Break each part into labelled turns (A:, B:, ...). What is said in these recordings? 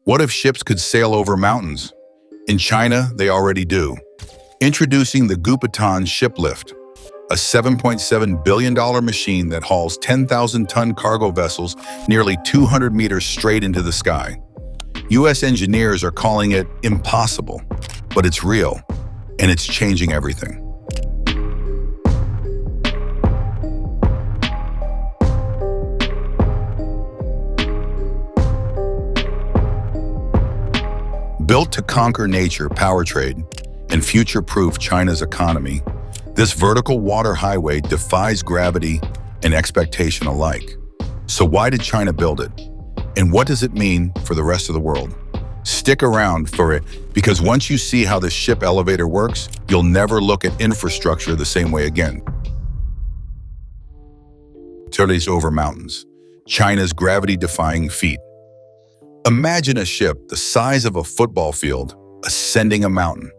A: What if ships could sail over mountains? In China, they already do. Introducing the Goupitin Shiplift, a $7.7 billion machine that hauls 10,000-ton cargo vessels nearly 200 meters straight into the sky. U.S. engineers are calling it impossible, but it's real, and it's changing everything. Built to conquer nature, power trade, and future-proof China's economy, this vertical water highway defies gravity and expectation alike. So why did China build it? And what does it mean for the rest of the world? Stick around for it, because once you see how this ship elevator works, you'll never look at infrastructure the same way again. Turtles over mountains, China's gravity-defying feat. Imagine a ship the size of a football field ascending a mountain,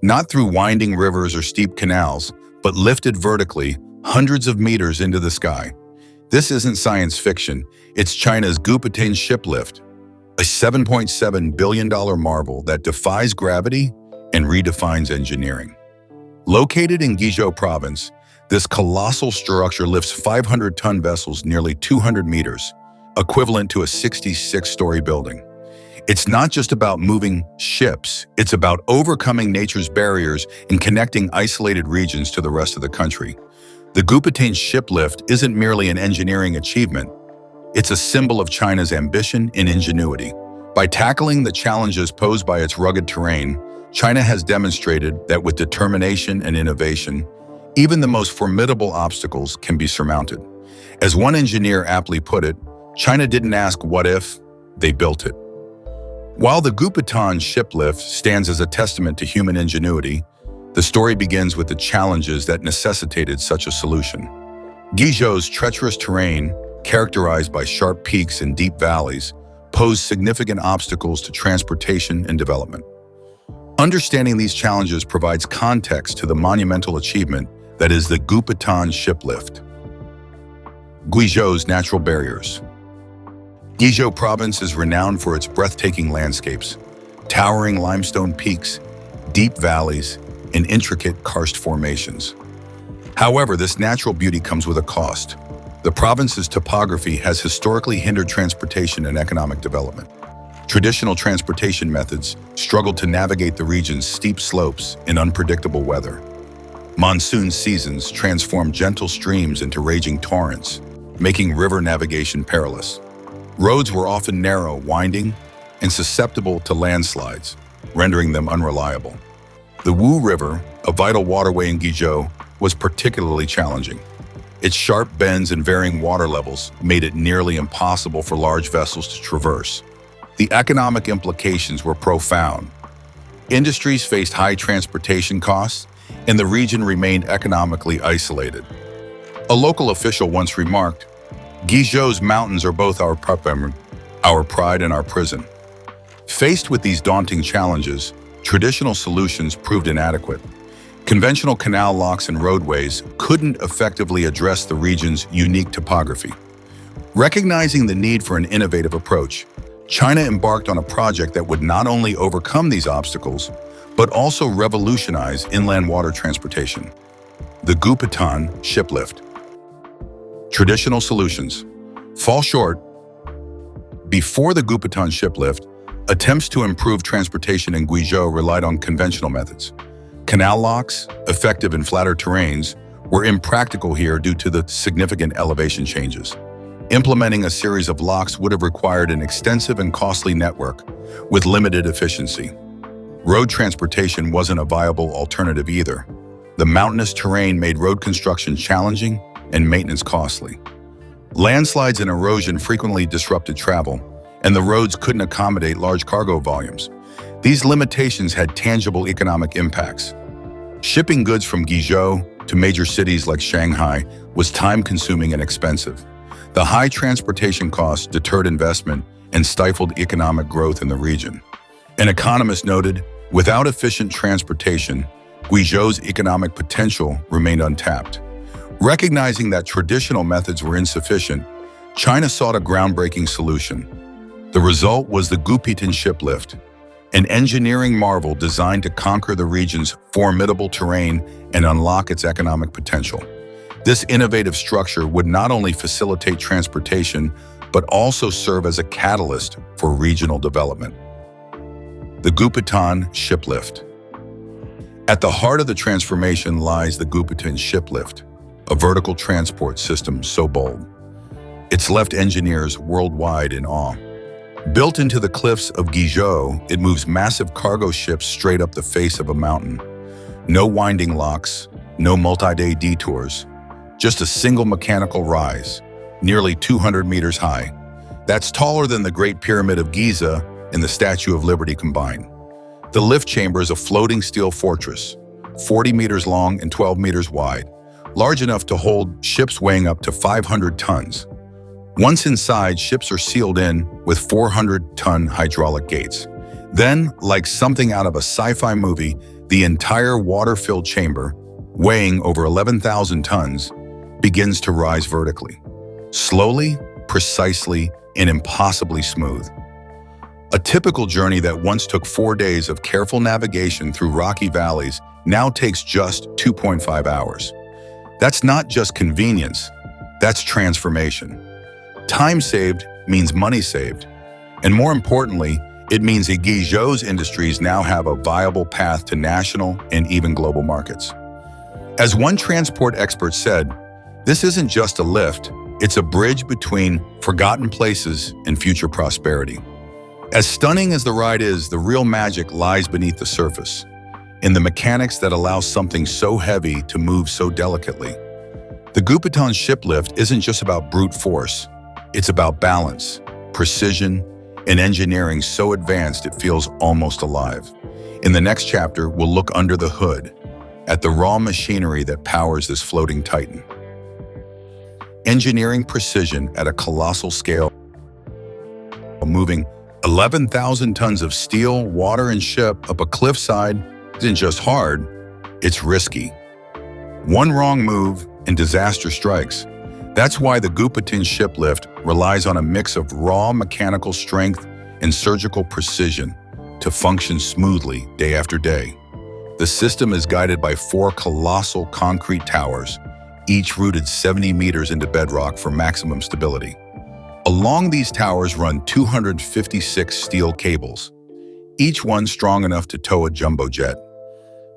A: not through winding rivers or steep canals, but lifted vertically hundreds of meters into the sky. This isn't science fiction, it's China's Gupitin Shiplift, a $7.7 billion marvel that defies gravity and redefines engineering. Located in Guis province, this colossal structure lifts 500-ton vessels nearly 200 meters, equivalent to a 66-story building. It's not just about moving ships, it's about overcoming nature's barriers and connecting isolated regions to the rest of the country. The Gupitin Shiplift isn't merely an engineering achievement, it's a symbol of China's ambition and ingenuity. By tackling the challenges posed by its rugged terrain, China has demonstrated that with determination and innovation, even the most formidable obstacles can be surmounted. As one engineer aptly put it, China didn't ask what if, they built it. While the Gupitin Shiplift stands as a testament to human ingenuity, the story begins with the challenges that necessitated such a solution. Guizhou's treacherous terrain, characterized by sharp peaks and deep valleys, posed significant obstacles to transportation and development. Understanding these challenges provides context to the monumental achievement that is the Gupitin Shiplift. Guizhou's natural barriers. Guizhou province is renowned for its breathtaking landscapes, towering limestone peaks, deep valleys, and intricate karst formations. However, this natural beauty comes with a cost. The province's topography has historically hindered transportation and economic development. Traditional transportation methods struggle to navigate the region's steep slopes in unpredictable weather. Monsoon seasons transform gentle streams into raging torrents, making river navigation perilous. Roads were often narrow, winding, and susceptible to landslides, rendering them unreliable. The Wu River, a vital waterway in Guizhou, was particularly challenging. Its sharp bends and varying water levels made it nearly impossible for large vessels to traverse. The economic implications were profound. Industries faced high transportation costs, and the region remained economically isolated. A local official once remarked, "Guizhou's mountains are both our pride and our prison." Faced with these daunting challenges, traditional solutions proved inadequate. Conventional canal locks and roadways couldn't effectively address the region's unique topography. Recognizing the need for an innovative approach, China embarked on a project that would not only overcome these obstacles, but also revolutionize inland water transportation. The Gupitin Shiplift. Traditional solutions fall short. Before the Gupitin Shiplift, attempts to improve transportation in Guizhou relied on conventional methods. Canal locks, effective in flatter terrains, were impractical here due to the significant elevation changes. Implementing a series of locks would have required an extensive and costly network with limited efficiency. Road transportation wasn't a viable alternative either. The mountainous terrain made road construction challenging and maintenance costly. Landslides and erosion frequently disrupted travel, and the roads couldn't accommodate large cargo volumes. These limitations had tangible economic impacts. Shipping goods from Guizhou to major cities like Shanghai was time-consuming and expensive. The high transportation costs deterred investment and stifled economic growth in the region. An economist noted, without efficient transportation, Guizhou's economic potential remained untapped. Recognizing that traditional methods were insufficient, China sought a groundbreaking solution: The result was the Gupitin Shiplift, an engineering marvel designed to conquer the region's formidable terrain and unlock its economic potential. This innovative structure would not only facilitate transportation, but also serve as a catalyst for regional development. The Goupitan Shiplift. At the heart of the transformation lies the Gupitin Shiplift, a vertical transport system so bold. It's left engineers worldwide in awe. Built into the cliffs of Guis, it moves massive cargo ships straight up the face of a mountain. No winding locks, no multi-day detours, just a single mechanical rise, nearly 200 meters high. That's taller than the Great Pyramid of Giza and the Statue of Liberty combined. The lift chamber is a floating steel fortress, 40 meters long and 12 meters wide, large enough to hold ships weighing up to 500 tons. Once inside, ships are sealed in with 400-ton hydraulic gates. Then, like something out of a sci-fi movie, the entire water-filled chamber, weighing over 11,000 tons, begins to rise vertically. Slowly, precisely, and impossibly smooth. A typical journey that once took 4 days of careful navigation through rocky valleys now takes just 2.5 hours. That's not just convenience, that's transformation. Time saved means money saved. And more importantly, it means that Guizhou's industries now have a viable path to national and even global markets. As one transport expert said, this isn't just a lift, it's a bridge between forgotten places and future prosperity. As stunning as the ride is, the real magic lies beneath the surface, in the mechanics that allow something so heavy to move so delicately. The Gupitan Shiplift isn't just about brute force. It's about balance, precision, and engineering so advanced it feels almost alive. In the next chapter, we'll look under the hood at the raw machinery that powers this floating titan. Engineering precision at a colossal scale, moving 11,000 tons of steel, water, and ship up a cliffside isn't just hard, it's risky. One wrong move and disaster strikes. That's why the Gupitin Shiplift relies on a mix of raw mechanical strength and surgical precision to function smoothly day after day. The system is guided by 4 colossal concrete towers, each rooted 70 meters into bedrock for maximum stability. Along these towers run 256 steel cables, each one strong enough to tow a jumbo jet.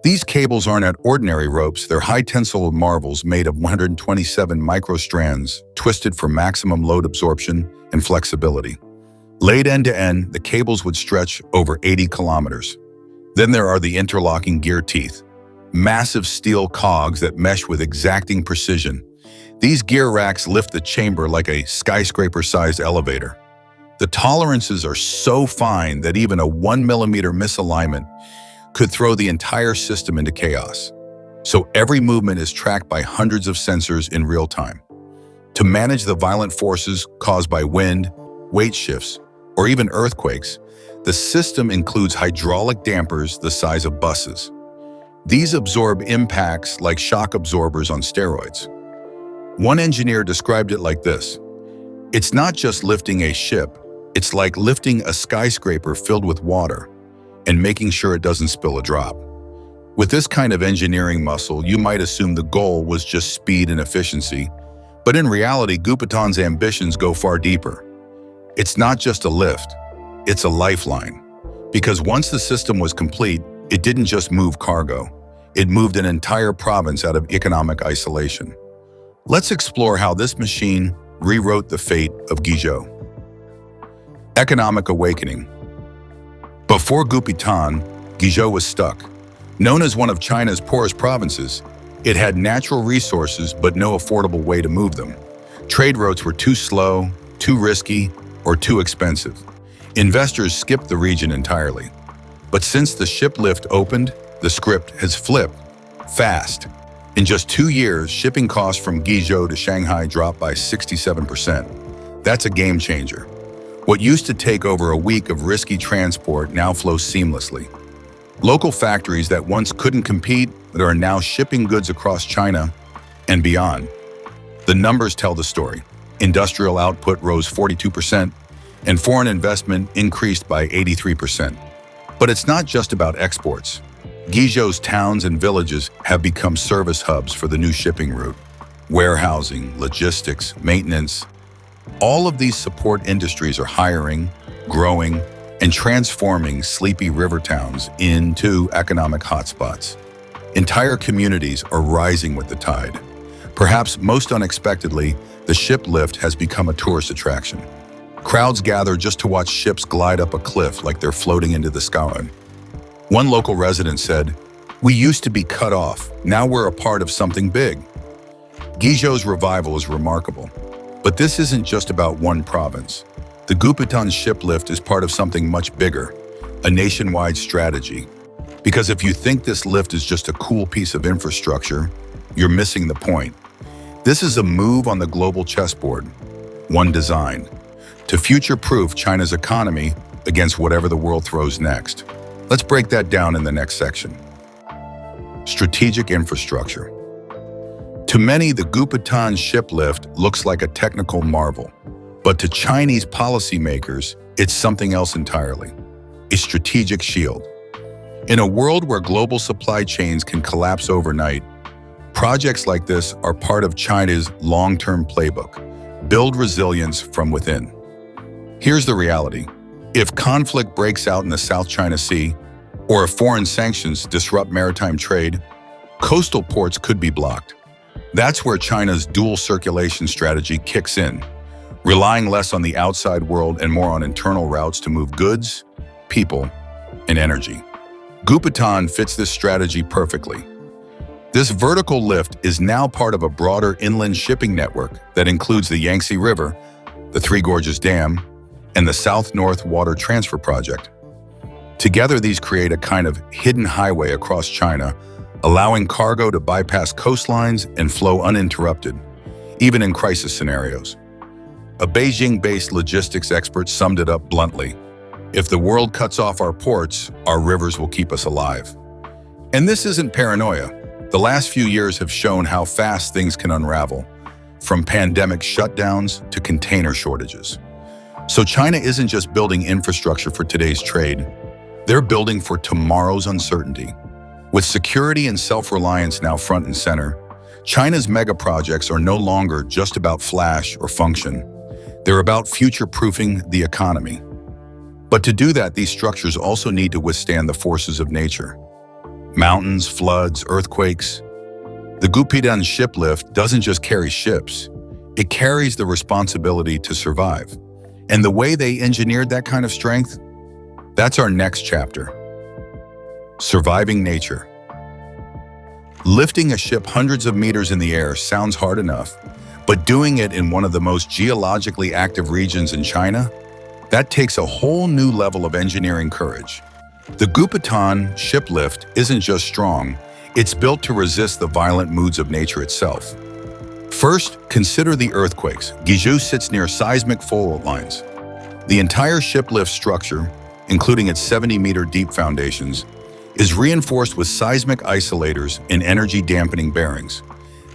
A: These cables aren't ordinary ropes, they're high-tensile marvels made of 127 microstrands, twisted for maximum load absorption and flexibility. Laid end-to-end, the cables would stretch over 80 kilometers. Then there are the interlocking gear teeth, massive steel cogs that mesh with exacting precision. These gear racks lift the chamber like a skyscraper-sized elevator. The tolerances are so fine that even a 1 millimeter misalignment could throw the entire system into chaos. So every movement is tracked by hundreds of sensors in real time. To manage the violent forces caused by wind, weight shifts, or even earthquakes, the system includes hydraulic dampers the size of buses. These absorb impacts like shock absorbers on steroids. One engineer described it like this: "It's not just lifting a ship, it's like lifting a skyscraper filled with water and making sure it doesn't spill a drop." With this kind of engineering muscle, you might assume the goal was just speed and efficiency, but in reality, Gupitan's ambitions go far deeper. It's not just a lift, it's a lifeline. Because once the system was complete, it didn't just move cargo, it moved an entire province out of economic isolation. Let's explore how this machine rewrote the fate of Guizhou. Economic awakening. Before Gupitan, Guizhou was stuck. Known as one of China's poorest provinces, it had natural resources but no affordable way to move them. Trade routes were too slow, too risky, or too expensive. Investors skipped the region entirely. But since the shiplift opened, the script has flipped fast. In just 2 years, shipping costs from Guizhou to Shanghai dropped by 67%. That's a game changer. What used to take over a week of risky transport now flows seamlessly. Local factories that once couldn't compete but are now shipping goods across China and beyond. The numbers tell the story. Industrial output rose 42%, and foreign investment increased by 83%. But it's not just about exports. Guizhou's towns and villages have become service hubs for the new shipping route. Warehousing, logistics, maintenance, all of these support industries are hiring, growing, and transforming sleepy river towns into economic hotspots. Entire communities are rising with the tide. Perhaps most unexpectedly, the shiplift has become a tourist attraction. Crowds gather just to watch ships glide up a cliff like they're floating into the sky. One local resident said, "We used to be cut off. Now we're a part of something big." Guizhou's revival is remarkable. But this isn't just about one province. The Gupitan Shiplift is part of something much bigger, a nationwide strategy. Because if you think this lift is just a cool piece of infrastructure, you're missing the point. This is a move on the global chessboard, one designed to future-proof China's economy against whatever the world throws next. Let's break that down in the next section. Strategic infrastructure. To many, the Gupitan Shiplift looks like a technical marvel. But to Chinese policymakers, it's something else entirely. A strategic shield. In a world where global supply chains can collapse overnight, projects like this are part of China's long-term playbook. Build resilience from within. Here's the reality. If conflict breaks out in the South China Sea, or if foreign sanctions disrupt maritime trade, coastal ports could be blocked. That's where China's dual circulation strategy kicks in, relying less on the outside world and more on internal routes to move goods, people, and energy. Gupitan fits this strategy perfectly. This vertical lift is now part of a broader inland shipping network that includes the Yangtze River, the Three Gorges Dam, and the South-North Water Transfer Project. Together, these create a kind of hidden highway across China, allowing cargo to bypass coastlines and flow uninterrupted, even in crisis scenarios. A Beijing-based logistics expert summed it up bluntly: "If the world cuts off our ports, our rivers will keep us alive." And this isn't paranoia. The last few years have shown how fast things can unravel, from pandemic shutdowns to container shortages. So China isn't just building infrastructure for today's trade, they're building for tomorrow's uncertainty. With security and self-reliance now front and center, China's mega projects are no longer just about flash or function. They're about future-proofing the economy. But to do that, these structures also need to withstand the forces of nature. Mountains, floods, earthquakes. The Gupitan Shiplift doesn't just carry ships, it carries the responsibility to survive. And the way they engineered that kind of strength, that's our next chapter. Surviving nature. Lifting a ship hundreds of meters in the air sounds hard enough, but doing it in one of the most geologically active regions in China, that takes a whole new level of engineering courage. The Gupitan Shiplift isn't just strong, it's built to resist the violent moods of nature itself. First, consider the earthquakes. Guizhou sits near seismic fault lines. The entire shiplift structure, including its 70-meter deep foundations, is reinforced with seismic isolators and energy-dampening bearings.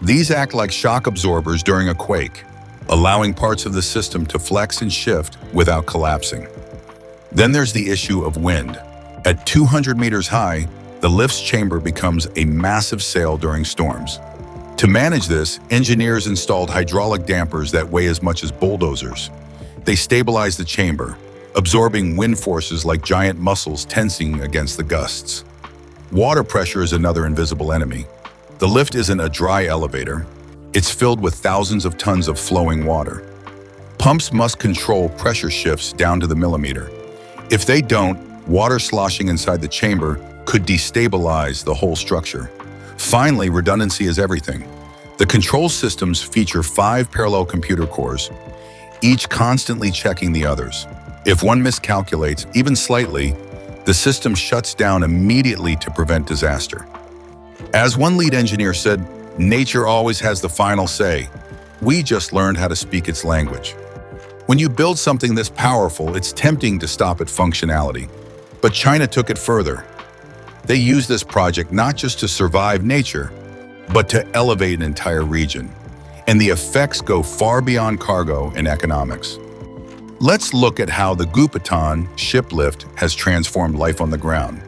A: These act like shock absorbers during a quake, allowing parts of the system to flex and shift without collapsing. Then there's the issue of wind. At 200 meters high, the lift's chamber becomes a massive sail during storms. To manage this, engineers installed hydraulic dampers that weigh as much as bulldozers. They stabilize the chamber, absorbing wind forces like giant muscles tensing against the gusts. Water pressure is another invisible enemy. The lift isn't a dry elevator. It's filled with thousands of tons of flowing water. Pumps must control pressure shifts down to the millimeter. If they don't, water sloshing inside the chamber could destabilize the whole structure. Finally, redundancy is everything. The control systems feature 5 parallel computer cores, each constantly checking the others. If one miscalculates, even slightly, the system shuts down immediately to prevent disaster. As one lead engineer said, "Nature always has the final say. We just learned how to speak its language." When you build something this powerful, it's tempting to stop at functionality. But China took it further. They used this project not just to survive nature, but to elevate an entire region. And the effects go far beyond cargo and economics. Let's look at how the Goupitan Shiplift has transformed life on the ground,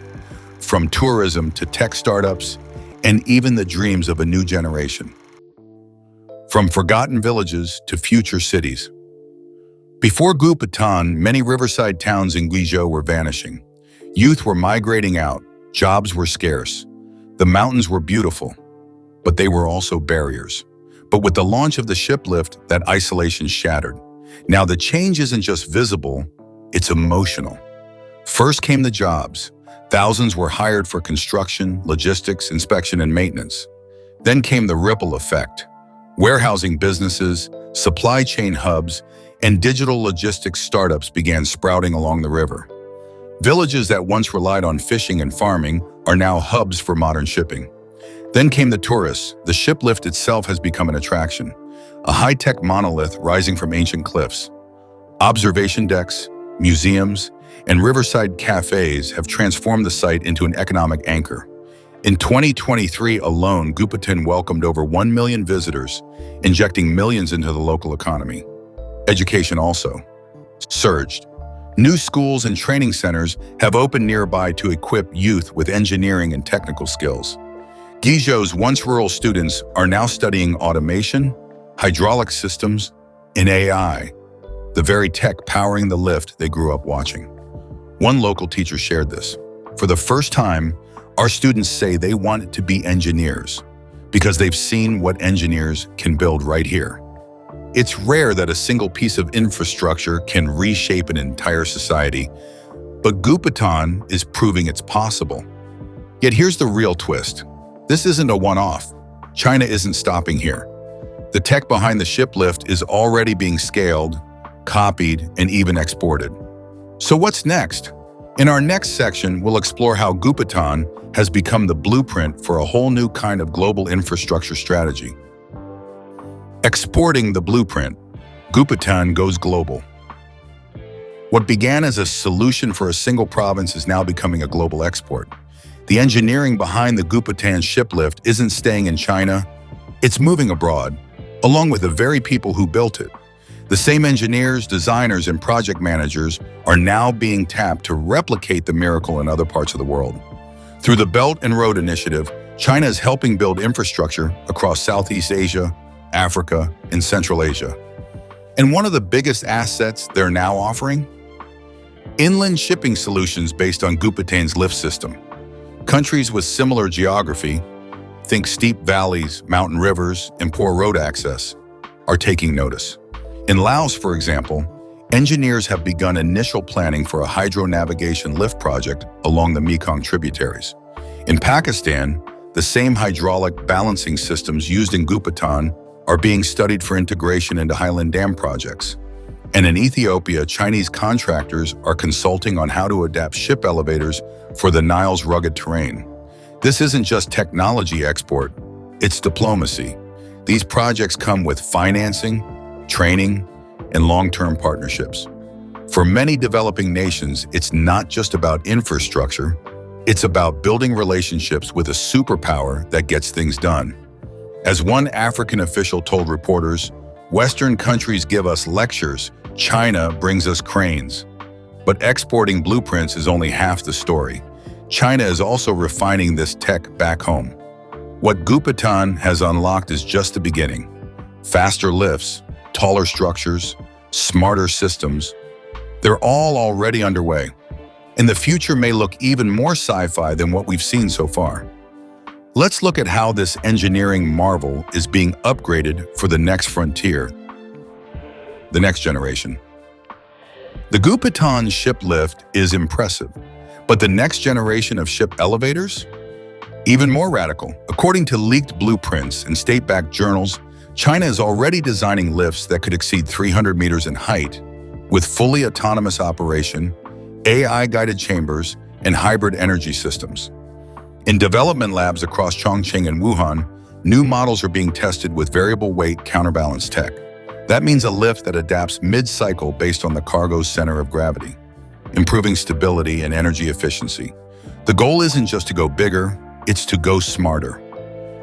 A: from tourism to tech startups, and even the dreams of a new generation. From forgotten villages to future cities. Before Goupitan, many riverside towns in Guis were vanishing. Youth were migrating out, jobs were scarce. The mountains were beautiful, but they were also barriers. But with the launch of the Shiplift, that isolation shattered. Now the change isn't just visible, it's emotional. First came the jobs. Thousands were hired for construction, logistics, inspection, and maintenance. Then came the ripple effect. Warehousing businesses, supply chain hubs, and digital logistics startups began sprouting along the river. Villages that once relied on fishing and farming are now hubs for modern shipping. Then came the tourists. The Shiplift itself has become an attraction, a high-tech monolith rising from ancient cliffs. Observation decks, museums, and riverside cafes have transformed the site into an economic anchor. In 2023 alone, Gupitin welcomed over 1 million visitors, injecting millions into the local economy. Education also surged. New schools and training centers have opened nearby to equip youth with engineering and technical skills. Guizhou's once rural students are now studying automation, hydraulic systems, and AI, the very tech powering the lift they grew up watching. One local teacher shared this. For the first time, our students say they want to be engineers because they've seen what engineers can build right here. It's rare that a single piece of infrastructure can reshape an entire society, but Gupitan is proving it's possible. Yet here's the real twist. This isn't a one-off. China isn't stopping here. The tech behind the Shiplift is already being scaled, copied, and even exported. So what's next? In our next section, we'll explore how Gupitan has become the blueprint for a whole new kind of global infrastructure strategy. Exporting the blueprint, Gupitan goes global. What began as a solution for a single province is now becoming a global export. The engineering behind the Gupitan Shiplift isn't staying in China, it's moving abroad, along with the very people who built it. The same engineers, designers, and project managers are now being tapped to replicate the miracle in other parts of the world. Through the Belt and Road Initiative, China is helping build infrastructure across Southeast Asia, Africa, and Central Asia. And one of the biggest assets they're now offering? Inland shipping solutions based on Gupitan's lift system. Countries with similar geography, think steep valleys, mountain rivers, and poor road access, are taking notice. In Laos, for example, engineers have begun initial planning for a hydro-navigation lift project along the Mekong tributaries. In Pakistan, the same hydraulic balancing systems used in Gupitan are being studied for integration into highland dam projects. And in Ethiopia, Chinese contractors are consulting on how to adapt ship elevators for the Nile's rugged terrain. This isn't just technology export, it's diplomacy. These projects come with financing, training, and long-term partnerships. For many developing nations, it's not just about infrastructure, it's about building relationships with a superpower that gets things done. As one African official told reporters, Western countries give us lectures, China brings us cranes. But exporting blueprints is only half the story. China is also refining this tech back home. What Gupitan has unlocked is just the beginning. Faster lifts, taller structures, smarter systems, they're all already underway. And the future may look even more sci-fi than what we've seen so far. Let's look at how this engineering marvel is being upgraded for the next frontier, the next generation. The Gupitan Shiplift is impressive, but the next generation of ship elevators? Even more radical. According to leaked blueprints and state-backed journals, China is already designing lifts that could exceed 300 meters in height, with fully autonomous operation, AI-guided chambers, and hybrid energy systems. In development labs across Chongqing and Wuhan, new models are being tested with variable weight counterbalance tech. That means a lift that adapts mid-cycle based on the cargo's center of gravity, improving stability and energy efficiency. The goal isn't just to go bigger, it's to go smarter.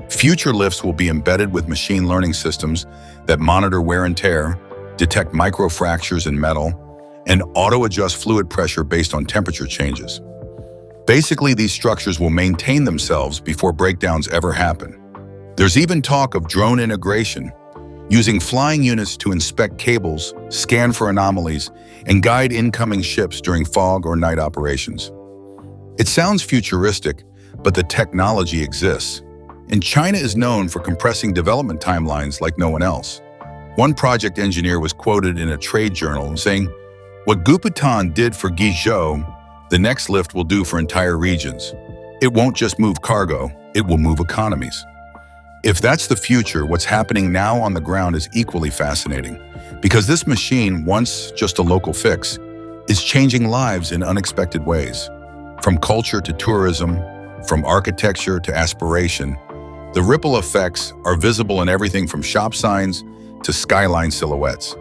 A: Future lifts will be embedded with machine learning systems that monitor wear and tear, detect microfractures in metal, and auto-adjust fluid pressure based on temperature changes. Basically, these structures will maintain themselves before breakdowns ever happen. There's even talk of drone integration, using flying units to inspect cables, scan for anomalies, and guide incoming ships during fog or night operations. It sounds futuristic, but the technology exists. And China is known for compressing development timelines like no one else. One project engineer was quoted in a trade journal saying, "What Gupitan did for Guis, the next lift will do for entire regions. It won't just move cargo, it will move economies." If that's the future, what's happening now on the ground is equally fascinating, because this machine, once just a local fix, is changing lives in unexpected ways. From culture to tourism, from architecture to aspiration, the ripple effects are visible in everything from shop signs to skyline silhouettes.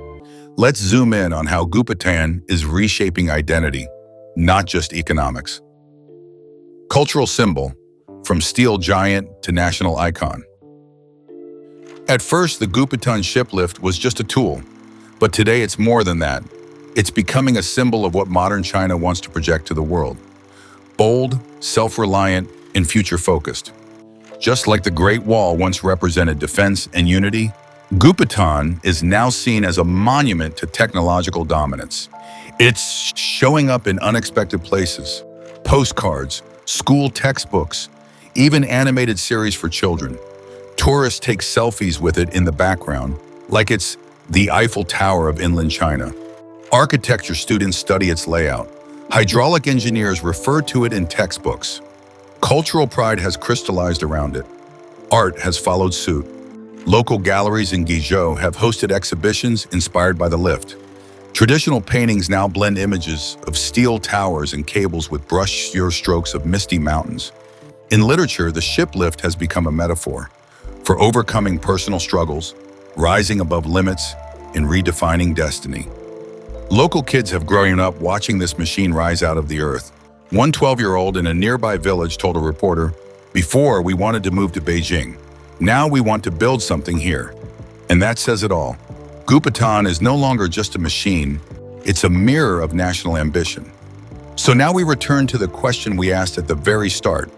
A: Let's zoom in on how Gupitan is reshaping identity, not just economics. Cultural symbol, from steel giant to national icon. At first, the Gupitin Shiplift was just a tool, but today it's more than that. It's becoming a symbol of what modern China wants to project to the world. Bold, self-reliant, and future-focused. Just like the Great Wall once represented defense and unity, Gupitan is now seen as a monument to technological dominance. It's showing up in unexpected places: postcards, school textbooks, even animated series for children. Tourists take selfies with it in the background, like it's the Eiffel Tower of inland China. Architecture students study its layout. Hydraulic engineers refer to it in textbooks. Cultural pride has crystallized around it. Art has followed suit. Local galleries in Guis have hosted exhibitions inspired by the lift. Traditional paintings now blend images of steel towers and cables with brush strokes of misty mountains. In literature, the shiplift has become a metaphor for overcoming personal struggles, rising above limits, and redefining destiny. Local kids have grown up watching this machine rise out of the earth. One 12-year-old in a nearby village told a reporter, "Before, we wanted to move to Beijing. Now we want to build something here." And that says it all. Gupitan is no longer just a machine, it's a mirror of national ambition. So now we return to the question we asked at the very start.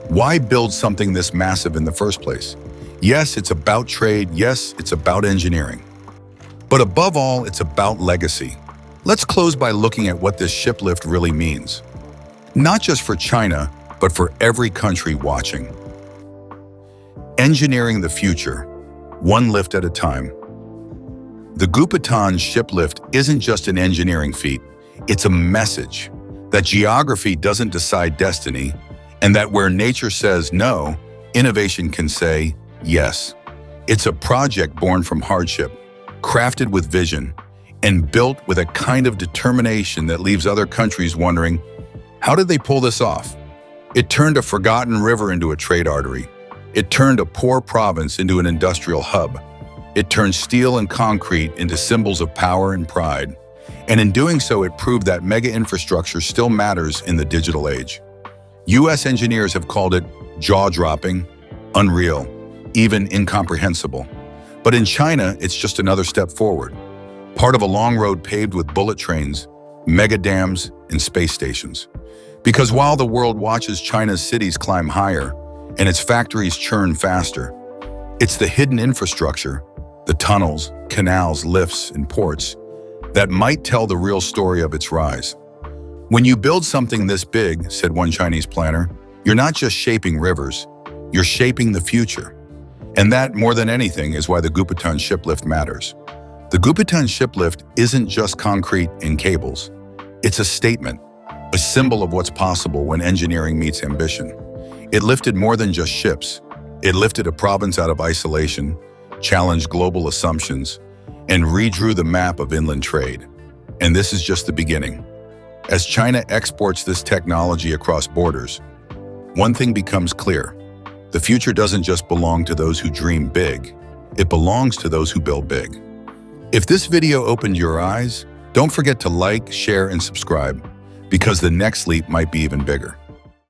A: Why build something this massive in the first place? Yes, it's about trade. Yes, it's about engineering. But above all, it's about legacy. Let's close by looking at what this shiplift really means. Not just for China, but for every country watching. Engineering the future, one lift at a time. The Gupitan Shiplift isn't just an engineering feat, it's a message that geography doesn't decide destiny, and that where nature says no, innovation can say yes. It's a project born from hardship, crafted with vision, and built with a kind of determination that leaves other countries wondering, how did they pull this off? It turned a forgotten river into a trade artery. It turned a poor province into an industrial hub. It turned steel and concrete into symbols of power and pride. And in doing so, it proved that mega infrastructure still matters in the digital age. US engineers have called it jaw-dropping, unreal, even incomprehensible. But in China, it's just another step forward. Part of a long road paved with bullet trains, mega dams, and space stations. Because while the world watches China's cities climb higher and its factories churn faster, it's the hidden infrastructure, the tunnels, canals, lifts, and ports, that might tell the real story of its rise. When you build something this big, said one Chinese planner, you're not just shaping rivers, you're shaping the future. And that, more than anything, is why the Gupitan Shiplift matters. The Gupitan Shiplift isn't just concrete and cables. It's a statement, a symbol of what's possible when engineering meets ambition. It lifted more than just ships. It lifted a province out of isolation, challenged global assumptions, and redrew the map of inland trade. And this is just the beginning. As China exports this technology across borders, one thing becomes clear. The future doesn't just belong to those who dream big, it belongs to those who build big. If this video opened your eyes, don't forget to like, share, and subscribe, because the next leap might be even bigger.